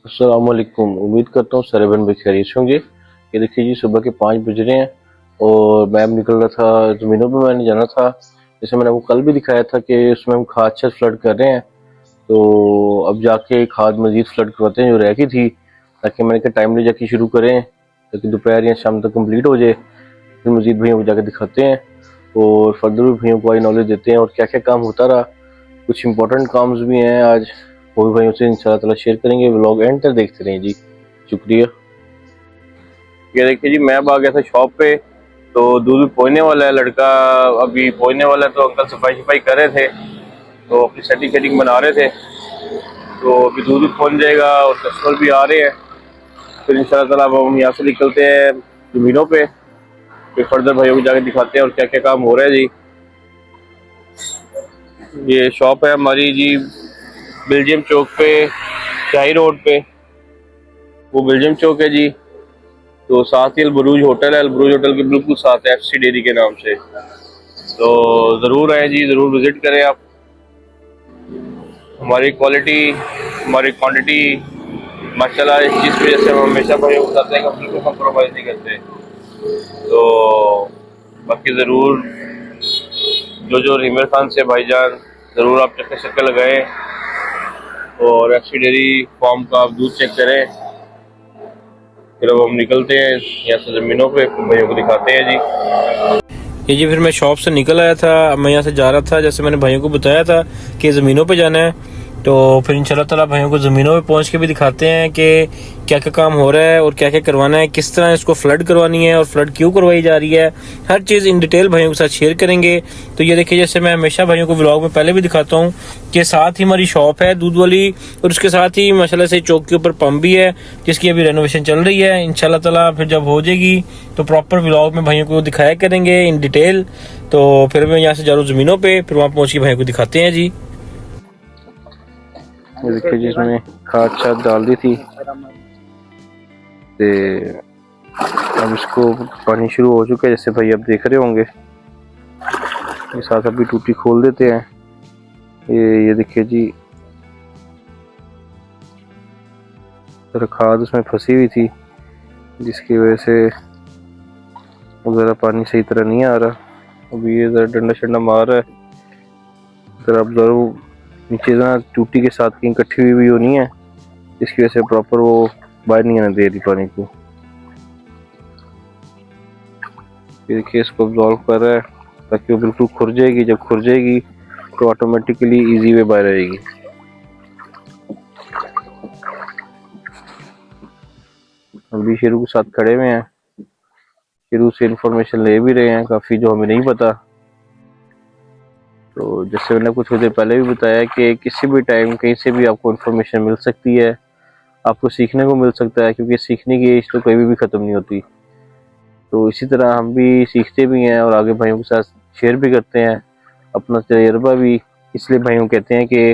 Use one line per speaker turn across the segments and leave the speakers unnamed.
अस्सलाम वालेकुम। उम्मीद करता हूँ सारे बहन भाई खैरियत से होंगे। ये देखिए जी, सुबह के 5 बज रहे हैं और मैं अब निकल रहा था ज़मीनों पे। मैंने जाना था, जैसे मैंने आपको कल भी दिखाया था कि उसमें हम खाद से फ्लड कर रहे हैं। तो अब जाके खाद मजीद फ्लड करवाते हैं जो रह गई थी, ताकि मैंने कहा टाइमली जाके शुरू करें ताकि दोपहर या शाम तक कंप्लीट हो जाए। फिर मजीद भैया को जाकर दिखाते हैं और फर्दर भी भैया को आई नॉलेज देते हैं और क्या क्या काम होता रहा। कुछ इंपॉर्टेंट काम्स भी हैं आज, वो भी भाइयों से इंशाल्लाह ताला शेयर करेंगे। व्लॉग एंड तक देखते रहें जी, शुक्रिया। ये देखिए जी, मैं अब आ गया था शॉप पे। तो दूध पहुंचने वाला है, लड़का अभी पहुंचने वाला है। तो अंकल सफाई सफाई कर रहे थे, तो अपनी सेटिंग सेटिंग बना रहे थे। तो अभी दूध पहुंच जाएगा और कस्टमर भी आ रहे हैं। फिर इंशाल्लाह ताला अब हम यहाँ से निकलते हैं जमीनों पे। फिर फर्दर भाइयों को जाके दिखाते हैं और क्या क्या काम हो रहा है जी। ये शॉप है हमारी जी, बेल्जियम चौक पे, शाही रोड पे। वो बेल्जियम चौक है जी। तो साथ ही अलबरूज होटल है, अलबरूज होटल के बिल्कुल साथ है, एफसी डेयरी के नाम से। तो ज़रूर आए जी, ज़रूर विजिट करें आप। हमारी क्वालिटी, हमारी क्वांटिटी माशाल्लाह, इस चीज़ की वजह से हम हमेशा भाई बताते हैं कि हम बिल्कुल कम्प्रोमाइज़ नहीं करते। तो बाकी ज़रूर जो जो रिमर खान से भाईजान, ज़रूर आप चक्कर शक्कर लगाएं और एफसी डेयरी फार्म का आप दूध चेक करें। फिर अब हम निकलते हैं यहाँ से ज़मीनों पे, भाइयों को दिखाते हैं जी। ये जी, फिर मैं शॉप से निकल आया था। मैं यहाँ से जा रहा था, जैसे मैंने भाइयों को बताया था कि ज़मीनों पे जाना है। तो फिर इंशाल्लाह ताला भाइयों को ज़मीनों पे पहुँच के भी दिखाते हैं कि क्या क्या काम हो रहा है और क्या क्या करवाना है, किस तरह इसको फ्लड करवानी है और फ्लड क्यों करवाई जा रही है। हर चीज़ इन डिटेल भाइयों के साथ शेयर करेंगे। तो ये देखिए, जैसे मैं हमेशा भाइयों को व्लॉग में पहले भी दिखाता हूँ कि साथ ही हमारी शॉप है दूध वाली, और उसके साथ ही माशाल्लाह से चौक के ऊपर पंप भी है, जिसकी अभी रेनोवेशन चल रही है। इंशाल्लाह ताला फिर जब हो जाएगी तो प्रॉपर व्लॉग में भाइयों को दिखाया करेंगे इन डिटेल। तो फिर मैं यहाँ से जा रहा हूँ ज़मीनों पे, फिर वहाँ पहुँच के भाइयों को दिखाते हैं जी। ये देखिए, जिसमें खाद शाद डाल दी थी, ते अब इसको पानी शुरू हो चुका है, जैसे भाई आप देख रहे होंगे। ये साथ अभी टूटी खोल देते हैं। ये देखिए जी, खाद उसमें फंसी हुई थी, जिसकी वजह से ज़रा पानी सही तरह नहीं आ रहा। अभी ये ज़रा डंडा शंडा मार रहा है। ज़रा अब ज़रूर नीचे ना टूटी के साथ कहीं इकट्ठी हुई होनी है, इसकी वजह से प्रॉपर वो बाहर नहीं आने दे रही पानी को। देखिए, इसको अब्जॉर्व कर रहा है ताकि वो बिल्कुल खुर जाएगी। जब खुर जाएगी तो ऑटोमेटिकली इजी वे बाहर आएगी। अभी शेरू के साथ खड़े हुए हैं, शेरू से इंफॉर्मेशन ले भी रहे हैं काफ़ी, जो हमें नहीं पता। तो जैसे मैंने कुछ देर पहले भी बताया कि किसी भी टाइम कहीं से भी आपको इन्फॉर्मेशन मिल सकती है, आपको सीखने को मिल सकता है, क्योंकि सीखने की एज तो कभी भी ख़त्म नहीं होती। तो इसी तरह हम भी सीखते भी हैं और आगे भाइयों के साथ शेयर भी करते हैं अपना तजर्बा भी। इसलिए भाइयों कहते हैं कि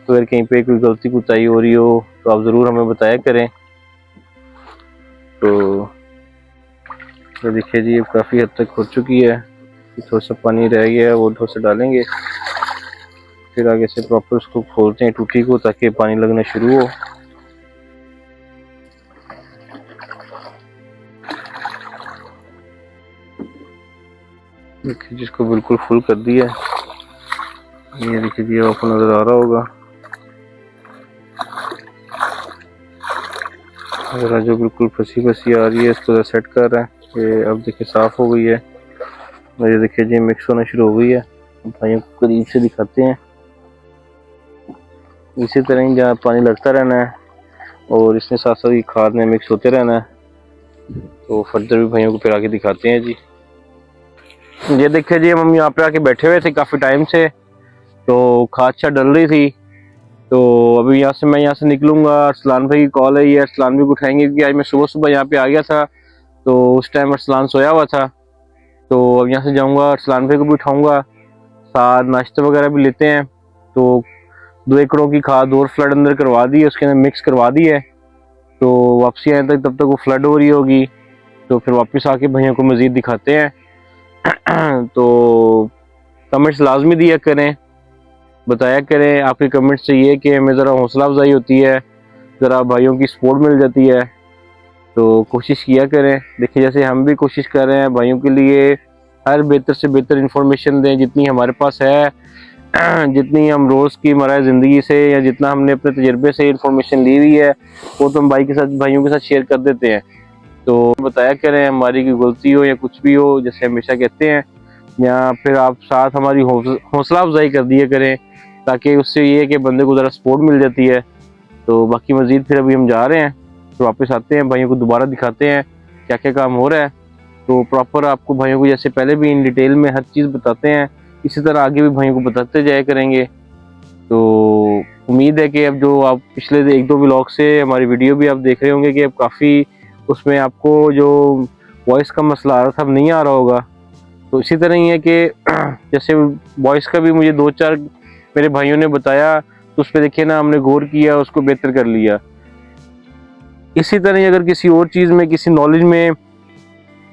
अगर कहीं पे कोई गलती कोताही हो रही हो तो आप ज़रूर हमें बताया करें। तो देखिए जी, अब काफ़ी हद तक हो चुकी है, थोड़ा सा पानी रह गया है, वो थोड़ा सा डालेंगे। फिर आगे से प्रॉपर उसको खोलते हैं टूटी को, ताकि पानी लगना शुरू हो। देखिए, जिसको बिल्कुल फुल कर दिया है। ये देखिए जी, आपको नज़र आ रहा होगा। ज़रा जो बिल्कुल फंसी फंसी आ रही है, इसको सेट कर रहा है। ये अब देखिए साफ़ हो गई है। और ये देखिए जी, मिक्स होना शुरू हो गई है। भाइयों को करीब से दिखाते हैं। इसी तरह ही जहाँ पानी लगता रहना है और इसमें साथ साथ खाद में मिक्स होते रहना है। तो फर्दर भी भाइयों को फिर आगे दिखाते हैं जी। ये देखिए जी, हम यहाँ पे आके बैठे हुए थे काफ़ी टाइम से, तो खाद शाद डल रही थी। तो अभी मैं यहाँ से निकलूंगा, अरसलान भाई की कॉल है, ये अरसलान भी उठाएंगे, क्योंकि आज मैं सुबह सुबह यहाँ पे आ गया था। तो उस टाइम अरसलान सोया हुआ था। तो अब यहाँ से जाऊँगा, अरसलान भाई को भी उठाऊँगा, साथ नाश्ते वगैरह भी लेते हैं। तो 2 एकड़ों की खाद और फ्लड अंदर करवा दी है, उसके अंदर मिक्स करवा दी है। तो वापसी आने तक तब तक वो फ्लड हो रही होगी। तो फिर वापस आके भैया को मज़ीद दिखाते हैं। तो कमेंट्स लाजमी दिया करें, बताया करें। आपके कमेंट्स से ये कि हमें ज़रा हौसला अफजाई होती है ज़रा भाइयों की सपोर्ट मिल जाती है। तो कोशिश किया करें। देखिए जैसे हम भी कोशिश कर रहे हैं भाइयों के लिए हर बेहतर से बेहतर इंफॉर्मेशन दें जितनी हमारे पास है, जितनी हम रोज़ की मराए ज़िंदगी से या जितना हमने अपने तजर्बे से इंफॉर्मेशन ली हुई है वो तो हम भाइयों के साथ शेयर कर देते हैं। तो बताया करें, हमारी कोई गलती हो या कुछ भी हो जैसे हमेशा कहते हैं, या फिर आप साथ हमारी हौसला अफजाई कर दिया करें, ताकि उससे ये है कि बंदे को ज़रा सपोर्ट मिल जाती है। तो बाकी मज़ीद फिर अभी हम जा रहे हैं, तो वापस आते हैं, भाइयों को दोबारा दिखाते हैं क्या क्या काम हो रहा है। तो प्रॉपर आपको भाइयों को जैसे पहले भी इन डिटेल में हर चीज़ बताते हैं, इसी तरह आगे भी भाइयों को बताते जाया करेंगे। तो उम्मीद है कि अब जो आप पिछले 1-2 व्लॉग से हमारी वीडियो भी आप देख रहे होंगे कि अब काफ़ी उसमें आपको जो वॉइस का मसला आ रहा था अब नहीं आ रहा होगा। तो इसी तरह ही है कि जैसे वॉइस का भी मुझे 2-4 मेरे भाइयों ने बताया, तो उस पर देखिए ना हमने गौर किया, उसको बेहतर कर लिया। इसी तरह अगर किसी और चीज़ में, किसी नॉलेज में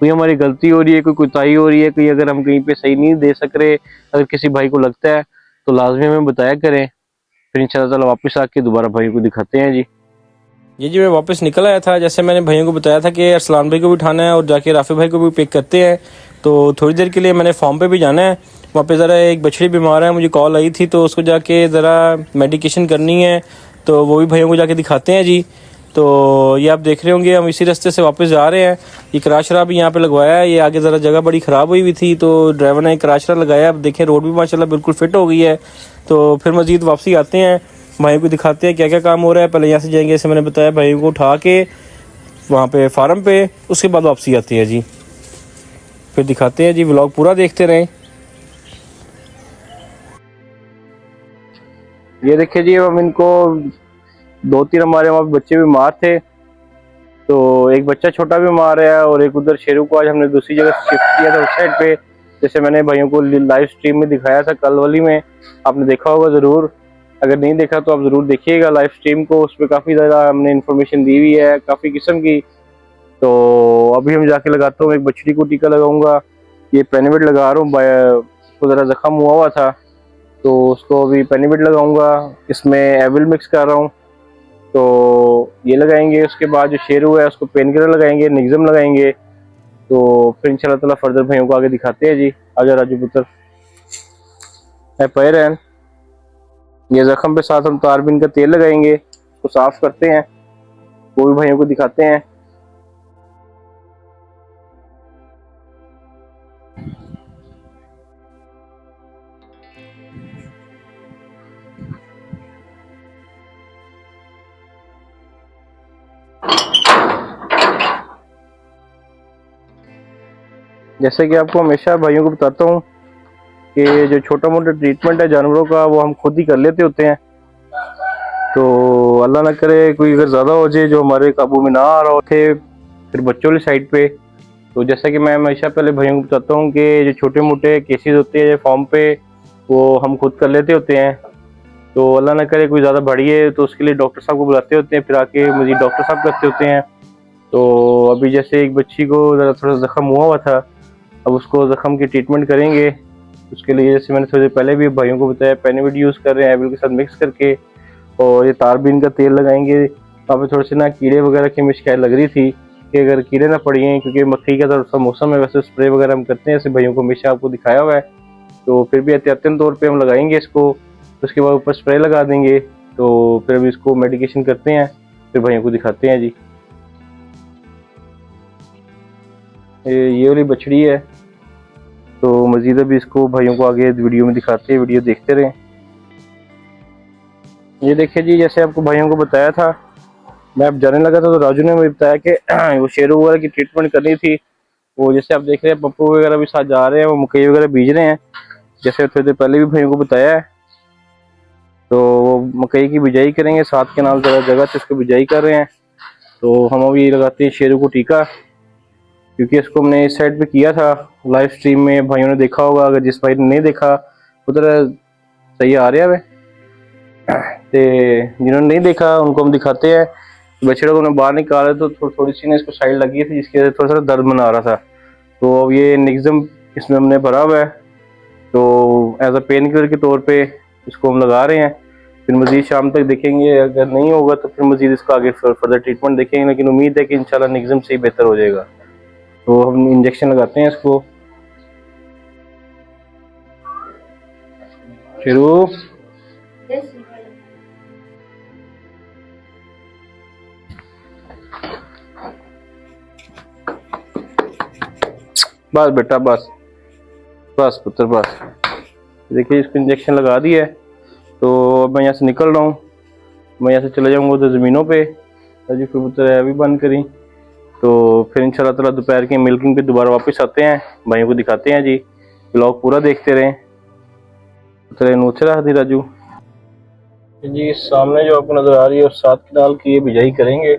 कोई हमारी गलती हो रही है, कोई कोताही हो रही है, कोई अगर हम कहीं पे सही नहीं दे सक रहे, अगर किसी भाई को लगता है तो लाजमी हमें बताया करें। फिर इंशाल्लाह ताला वापस आके दोबारा भाइयों को दिखाते हैं जी।
जी मैं वापस निकल आया था। जैसे मैंने भाइयों को बताया था कि अरसलान भाई को भी उठाना है और जाके राफी भाई को भी पिक करते हैं। तो थोड़ी देर के लिए मैंने फॉर्म पे भी जाना है। वहाँ पे ज़रा एक बछड़ी बीमार है, मुझे कॉल आई थी, तो उसको जाके ज़रा मेडिकेशन करनी है, तो वो भी भाइयों को जाके दिखाते हैं जी। तो ये आप देख रहे होंगे हम इसी रास्ते से वापस जा रहे हैं। ये कराशरा भी यहाँ पे लगवाया है। ये आगे ज़रा जगह बड़ी ख़राब हुई थी, तो ड्राइवर ने कराशरा लगाया। अब देखें रोड भी माशाल्लाह बिल्कुल फिट हो गई है। तो फिर मज़ीद वापसी आते हैं, भाइयों को दिखाते हैं क्या क्या काम हो रहा है। पहले यहाँ से जाएंगे, जैसे मैंने बताया, भाइयों को उठा के वहाँ पे फार्म पे, उसके बाद वापसी आती है जी। फिर दिखाते हैं जी, व्लॉग पूरा देखते रहें।
ये देखिए जी, हम इनको 2-3 हमारे वहाँ बच्चे बीमार थे, तो एक बच्चा छोटा बीमार है और एक उधर शेरू को आज हमने दूसरी जगह शिफ्ट किया था उस साइड पे। जैसे मैंने भाइयों को लाइव स्ट्रीम में दिखाया था कल वाली में, आपने देखा होगा ज़रूर। अगर नहीं देखा तो आप ज़रूर देखिएगा लाइव स्ट्रीम को, उस पर काफ़ी ज़्यादा हमने इन्फॉर्मेशन दी हुई है काफ़ी किस्म की। तो अभी हम जाके लगाता हूँ, एक बछड़ी को टीका लगाऊंगा। ये पेनिविड लगा रहा हूँ, उसको ज़रा ज़ख्म हुआ था तो उसको अभी पेनिविड लगाऊंगा। इसमें एविल मिक्स कर रहा हूँ, तो ये लगाएंगे। उसके बाद जो शेरू है उसको पेन किलर लगाएंगे, निग्ज़म लगाएंगे। तो फिर इंशाल्लाह ताला फर्दर भाइयों को आगे दिखाते हैं जी। आजा राजू पुत्र है पैर है। ये जख्म पे साथ हम तारबीन का तेल लगाएंगे, उसको साफ करते हैं, वो भी भाइयों को दिखाते हैं। जैसे कि आपको हमेशा भाइयों को बताता हूँ कि जो छोटा मोटा ट्रीटमेंट है जानवरों का वो हम खुद ही कर लेते होते हैं। तो अल्लाह ना करे कोई अगर ज़्यादा हो जाए जो हमारे काबू में ना आ रहा हो थे, फिर बच्चों वाली साइड पे। तो जैसा कि मैं हमेशा पहले भाइयों को बताता हूँ कि जो छोटे मोटे केसेस होते हैं फॉर्म पे वो हम खुद कर लेते होते हैं। तो अल्लाह ना करे कोई ज़्यादा बढ़िए तो उसके लिए डॉक्टर साहब को बुलाते होते हैं, फिर आके मज़ीद डॉक्टर साहब करते होते हैं। तो अभी जैसे एक बच्ची को ज़रा थोड़ा ज़ख्म हुआ था, अब उसको ज़ख्म की ट्रीटमेंट करेंगे। उसके लिए जैसे मैंने थोड़ी देर पहले भी भाइयों को बताया, पेनिविड यूज़ कर रहे हैं एविल के साथ मिक्स करके, और ये तारबीन का तेल लगाएंगे। वहाँ पे थोड़े से ना कीड़े वगैरह की हमें शिकायत लग रही थी कि अगर कीड़े ना पड़ी हैं, क्योंकि मक्खी का थोड़ा सा मौसम है। वैसे स्प्रे वगैरह हम करते हैं, ऐसे भाइयों को हमेशा आपको दिखाया हुआ है, तो फिर भी एहतियातन तौर पे हम लगाएंगे इसको। उसके बाद ऊपर स्प्रे लगा देंगे। तो फिर अभी इसको मेडिकेशन करते हैं, फिर भाइयों को दिखाते हैं जी। ये वाली बछड़ी है, तो मज़ीद अभी इसको भाइयों को आगे वीडियो में दिखाते हैं, वीडियो देखते रहें। ये देखिए जी, जैसे आपको भाइयों को बताया था, मैं अब जाने लगा था तो राजू ने मुझे बताया कि वो शेरू वगैरह की ट्रीटमेंट करनी थी। वो जैसे आप देख रहे हैं पप्पू वगैरह भी साथ जा रहे हैं, वो मकई वगैरह बीज रहे हैं, जैसे थोड़ी देर पहले भी भाइयों को बताया है। तो वो मकई की बिजाई करेंगे, साथ के नाम जगह से उसको बिजाई कर रहे हैं। तो हम अभी लगाते हैं शेरू को टीका, क्योंकि इसको हमने इस साइड पे किया था लाइव स्ट्रीम में, भाइयों ने देखा होगा। अगर जिस भाई ने नहीं देखा उधर सही आ रहा है, तो जिन्होंने नहीं देखा उनको हम दिखाते हैं। बछड़े को बाहर निकाला तो थोड़ी सी ना इसको साइड लगी थी, जिसकी वजह से थोड़ा सा दर्द बना रहा था। तो अब ये निग्ज़म इसमें हमने भरा हुआ है, तो एज अ पेन किलर के तौर पे इसको हम लगा रहे हैं।
फिर मज़ीद शाम तक देखेंगे, अगर नहीं होगा तो फिर मज़ीद इसका आगे फर्दर ट्रीटमेंट देखेंगे, लेकिन उम्मीद है कि इंशाल्लाह निज़म से ही बेहतर हो जाएगा। तो हम इंजेक्शन लगाते हैं इसको। शुरू। बस बेटा बस बस पुत्र बस। देखिए इसको इंजेक्शन लगा दिया है। तो अब मैं यहाँ से निकल रहा हूँ, मैं यहाँ से चले जाऊँगा उधर ज़मीनों पे। जी फिर पुत्र है अभी बंद करी। तो फिर इंशाल्लाह ताला दोपहर के मिल्किंग पे दोबारा वापस आते हैं, भाइयों को दिखाते हैं जी। ब्लॉग पूरा देखते रहें। पुत्र नूचे रख दी राजू जी। सामने जो आपको नज़र आ रही है और 7 कनाल की ये बिजाई करेंगे।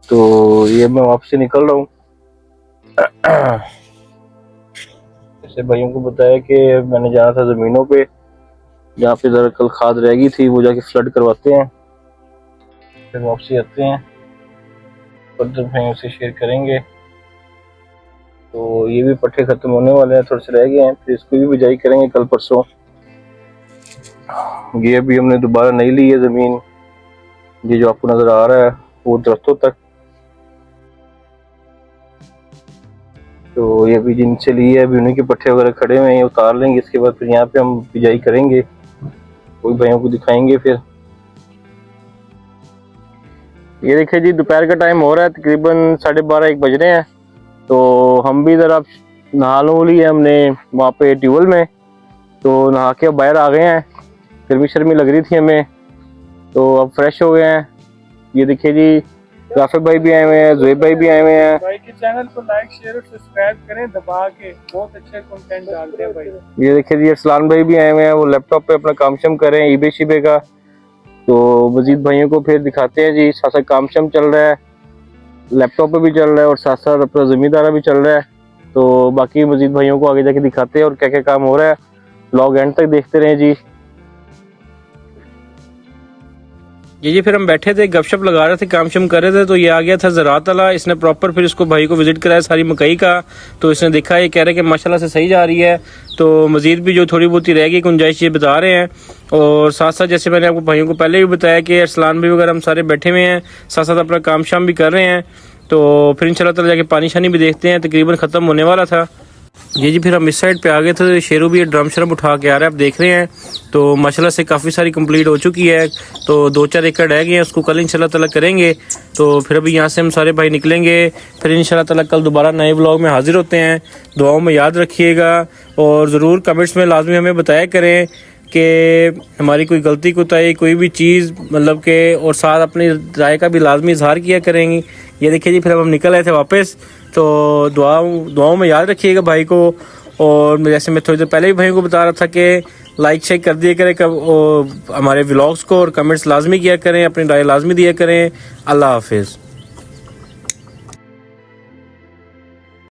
तो ये मैं वापस निकल रहा हूँ। जैसे भाइयों को बताया कि मैंने जाना था ज़मीनों पे, जहाँ पे ज़रा कल खाद रह गई थी, वो जाके फ्लड करवाते हैं, फिर वापसी आते हैं, फर्दर भाइयों से शेयर करेंगे। तो ये भी पट्टे ख़त्म होने वाले हैं, थोड़े से रह गए हैं, फिर इसको भी बिजाई करेंगे कल परसों। ये अभी हमने दोबारा नहीं ली है ज़मीन, ये जो आपको नज़र आ रहा है वो दरख्तों तक। तो ये भी जिनसे ली है अभी उन्हीं के पट्टे वगैरह खड़े हुए हैं, उतार लेंगे। इसके बाद फिर यहाँ पे हम बिजाई करेंगे, कोई भाइयों को दिखाएंगे। फिर ये देखिए जी दोपहर का टाइम हो रहा है, तकरीबन 12:30-1 बज रहे हैं। तो हम भी ज़रा नहा लो लिए हमने वहाँ पे ट्यूबवेल में, तो नहा के बाहर आ गए हैं। गर्मी शर्मी लग रही थी हमें, तो अब फ्रेश हो गए हैं। ये देखिए जी राफे भाई भी आए हुए हैं, ज़ुएब भाई भी आए हुए हैं।
भाई के चैनल को लाइक शेयर और सब्सक्राइब करें दबा के, बहुत अच्छे कंटेंट डालते हैं भाई।
ये देखिए जी अरसलान भाई भी आए हुए हैं, वो लैपटॉप पे अपना काम शम कर रहे हैं ईबे शीबे का। तो मजीद भाइयों को फिर दिखाते हैं जी। साथ साथ काम शम चल रहा है, लैपटॉप पे भी चल रहा है और साथ साथ अपना ज़मींदारा भी चल रहा है। तो बाकी मजीद भाइयों को आगे जाके दिखाते हैं और क्या क्या काम हो रहा है। व्लॉग एंड तक देखते रहें जी। जी फिर हम बैठे थे, गपशप लगा रहे थे, काम शम कर रहे थे। तो ये आ गया था ज़राअत वाला, इसने प्रॉपर फिर इसको भाई को विजिट कराया सारी मकई का। तो इसने देखा, ये कह रहे कि माशाल्लाह से सही जा रही है। तो मज़ीद भी जो थोड़ी बहुत ही रह गई गुंजाइश ये बता रहे हैं। और साथ साथ जैसे मैंने आपको भाइयों को पहले भी बताया कि अरसलान भाई वगैरह हम सारे बैठे हुए हैं, साथ साथ अपना काम शाम भी कर रहे हैं। तो फिर इंशाल्लाह ताला जाके पानी शानी भी देखते हैं, तकरीबन ख़त्म होने वाला था। ये जी फिर हम इस साइड पे आ गए थे। शेरू भी ड्रम शरम उठा के आ रहा है, आप देख रहे हैं। तो माशाल्लाह से काफ़ी सारी कंप्लीट हो चुकी है। तो 2-4 एकड़ रह गए हैं, उसको कल इंशाल्लाह ताला करेंगे। तो फिर अभी यहाँ से हम सारे भाई निकलेंगे, फिर इंशाल्लाह ताला कल दोबारा नए व्लॉग में हाजिर होते हैं। दुआओं में याद रखिएगा और ज़रूर कमेंट्स में लाजमी हमें बताया करें कि हमारी कोई गलती कोताही कोई भी चीज़ मतलब के, और साथ अपनी राय का भी लाजमी इजहार किया करेंगी। ये देखिए जी फिर हम निकल आए थे वापस। तो दुआओं में याद रखिएगा भाई को। और जैसे मैं थोड़ी देर पहले भी भाई को बता रहा था कि लाइक शेक कर दिया करें हमारे व्लॉग्स को, और कमेंट्स लाजमी किया करें, अपनी राय लाजमी दिया करें। अल्लाह हाफिज़।